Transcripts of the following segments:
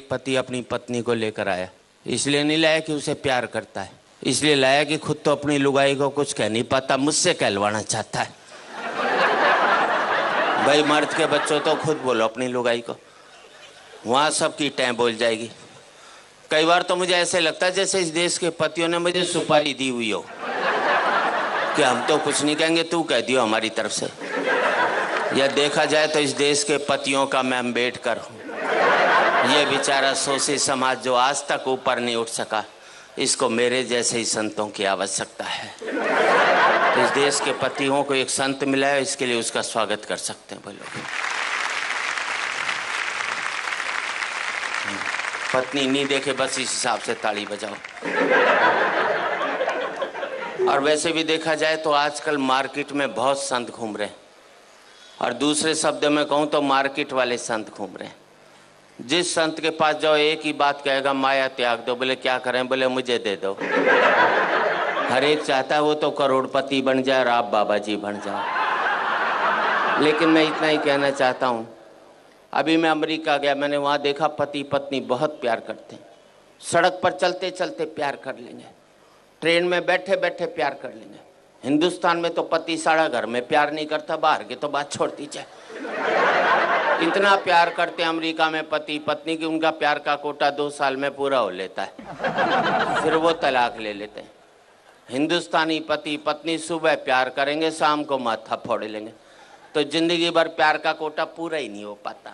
एक पति अपनी पत्नी को लेकर आया। इसलिए नहीं लाया कि उसे प्यार करता है, इसलिए लाया कि खुद तो अपनी लुगाई को कुछ कह नहीं पाता, मुझसे कहलवाना चाहता है। भाई मर्द के बच्चों तो खुद बोलो अपनी लुगाई को, वहाँ सबकी टैं बोल जाएगी। कई बार तो मुझे ऐसे लगता है जैसे इस देश के पतियों ने मुझे सुपारी दी हुई हो कि हम तो कुछ नहीं कहेंगे, तू कह दियो हमारी तरफ से। या देखा जाए तो इस देश के पतियों का मैं अम्बेडकर हूँ। ये बेचारा शोषित समाज जो आज तक ऊपर नहीं उठ सका, इसको मेरे जैसे ही संतों की आवश्यकता है। तो इस देश के पतियों को एक संत मिला है, इसके लिए उसका स्वागत कर सकते हैं बोलो। पत्नी नहीं देखे बस इस हिसाब से ताली बजाओ। और वैसे भी देखा जाए तो आजकल मार्केट में बहुत संत घूम रहे हैं, और दूसरे शब्द में कहूँ तो मार्केट वाले संत घूम रहे हैं। जिस संत के पास जाओ एक ही बात कहेगा, माया त्याग दो। बोले क्या करें? बोले मुझे दे दो। हर एक चाहता है वो तो करोड़पति बन जाए और आप बाबा जी बन जाओ। लेकिन मैं इतना ही कहना चाहता हूँ, अभी मैं अमेरिका गया, मैंने वहाँ देखा पति पत्नी बहुत प्यार करते हैं। सड़क पर चलते चलते प्यार कर लेंगे, ट्रेन में बैठे बैठे प्यार कर लेंगे। हिंदुस्तान में तो पति सारा घर में प्यार नहीं करता, बाहर के तो बात छोड़ दीजिए। इतना प्यार करते हैं अमेरिका में पति पत्नी की, उनका प्यार का कोटा 2 साल में पूरा हो लेता है, फिर वो तलाक ले लेते हैं। हिंदुस्तानी पति पत्नी सुबह प्यार करेंगे, शाम को माथा फोड़ लेंगे, तो जिंदगी भर प्यार का कोटा पूरा ही नहीं हो पाता।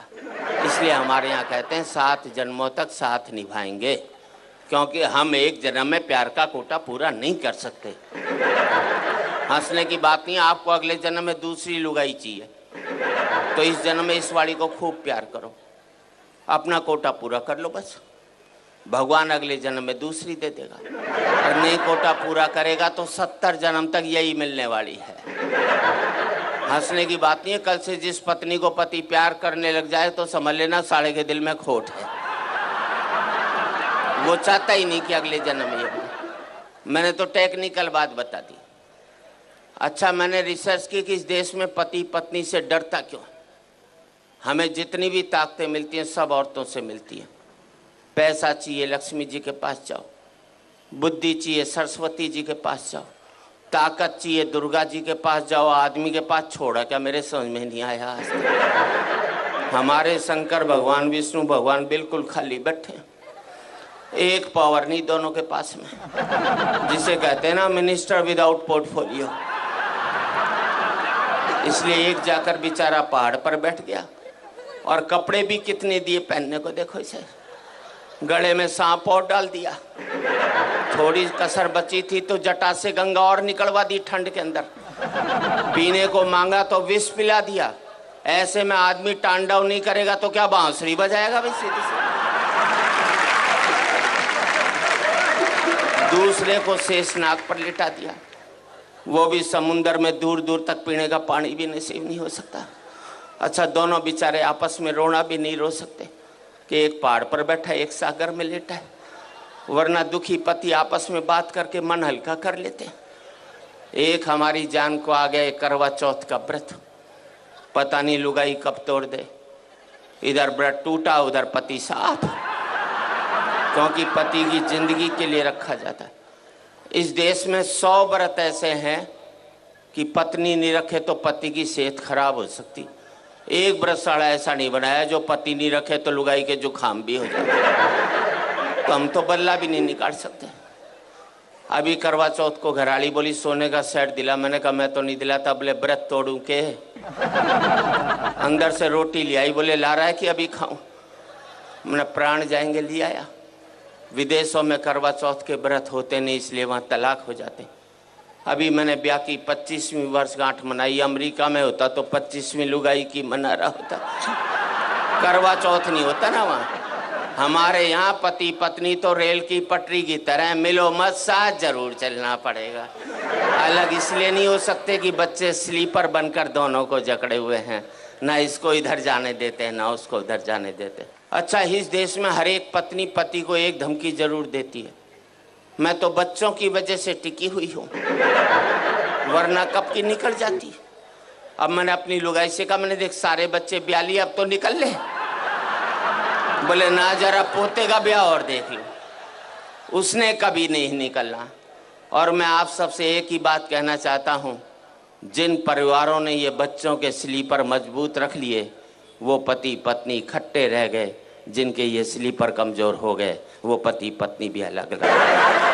इसलिए हमारे यहाँ कहते हैं 7 जन्मों तक साथ निभाएंगे, क्योंकि हम एक जन्म में प्यार का कोटा पूरा नहीं कर सकते। हंसने की बात नहीं, आपको अगले जन्म में दूसरी लुगाई चाहिए तो इस जन्म में इस वाली को खूब प्यार करो, अपना कोटा पूरा कर लो बस। भगवान अगले जन्म में दूसरी दे देगा, और नहीं कोटा पूरा करेगा तो 70 जन्म तक यही मिलने वाली है। हंसने की बात नहीं है, कल से जिस पत्नी को पति प्यार करने लग जाए तो समझ लेना साले के दिल में खोट है, वो चाहता ही नहीं कि अगले जन्म में ये बने। मैंने तो टेक्निकल बात बता दी। अच्छा, मैंने रिसर्च की कि इस देश में पति पत्नी से डरता क्यों? हमें जितनी भी ताकतें मिलती हैं सब औरतों से मिलती हैं। पैसा चाहिए लक्ष्मी जी के पास जाओ, बुद्धि चाहिए सरस्वती जी के पास जाओ, ताकत चाहिए दुर्गा जी के पास जाओ, आदमी के पास छोड़ा क्या? मेरे समझ में नहीं आया आज तक। हमारे शंकर भगवान विष्णु भगवान बिल्कुल खाली बैठे, एक पावर नहीं दोनों के पास में, जिसे कहते हैं ना मिनिस्टर विदाउट पोर्टफोलियो। इसलिए एक जाकर बेचारा पहाड़ पर बैठ गया, और कपड़े भी कितने दिए पहनने को, देखो इसे, गले में सांप और डाल दिया। थोड़ी कसर बची थी तो जटा से गंगा और निकलवा दी ठंड के अंदर। पीने को मांगा तो विष पिला दिया। ऐसे में आदमी तांडव नहीं करेगा तो क्या बांसुरी बजाएगा भाई? सीधी सी दूसरे को शेषनाग पर लिटा दिया, वो भी समुंदर में दूर दूर तक पीने का पानी भी नसीब नहीं हो सकता। अच्छा, दोनों बेचारे आपस में रोना भी नहीं रो सकते कि एक पहाड़ पर बैठा है एक सागर में लेटा है, वरना दुखी पति आपस में बात करके मन हल्का कर लेते। एक हमारी जान को आ गया करवा चौथ का व्रत, पता नहीं लुगाई कब तोड़ दे। इधर व्रत टूटा उधर पति साफ, क्योंकि पति की जिंदगी के लिए रखा जाता है। इस देश में 100 व्रत ऐसे हैं कि पत्नी नहीं रखे तो पति की सेहत खराब हो सकती। एक व्रतशाला ऐसा नहीं बनाया जो पति नहीं रखे तो लुगाई के जुखाम भी हो जाए। तो हम तो बल्ला भी नहीं निकाल सकते। अभी करवा चौथ को घराड़ी बोली सोने का सेट दिला, मैंने कहा मैं तो नहीं दिलाता। बोले व्रत तोड़ू के? अंदर से रोटी ले आई, बोले ला रहा है कि अभी खाऊं? मैंने प्राण जाएंगे, ले आया। विदेशों में करवा चौथ के व्रत होते नहीं, इसलिए वहाँ तलाक हो जाते। अभी मैंने ब्याह की 25वीं वर्षगांठ मनाई, अमेरिका में होता तो 25वीं लुगाई की मना रहा होता, करवा चौथ नहीं होता ना वहाँ। हमारे यहाँ पति पत्नी तो रेल की पटरी की तरह, मिलो मत साथ जरूर चलना पड़ेगा। अलग इसलिए नहीं हो सकते कि बच्चे स्लीपर बनकर दोनों को जकड़े हुए हैं, ना इसको इधर जाने देते हैं ना उसको उधर जाने देते। अच्छा, इस देश में हर एक पत्नी पति को एक धमकी जरूर देती है। मैं तो बच्चों की वजह से टिकी हुई हूँ, वरना कब की निकल जाती। अब मैंने अपनी लुगाई से कहा, मैंने देख सारे बच्चे ब्याह लिए, अब तो निकल ले। बोले ना जरा पोते का ब्याह और देख लो, उसने कभी नहीं निकलना। और मैं आप सबसे एक ही बात कहना चाहता हूँ, जिन परिवारों ने ये बच्चों के स्लीपर मजबूत रख लिए वो पति पत्नी इकट्ठे रह गए, जिनके ये स्लीपर कमज़ोर हो गए वो पति पत्नी भी अलग रह गए।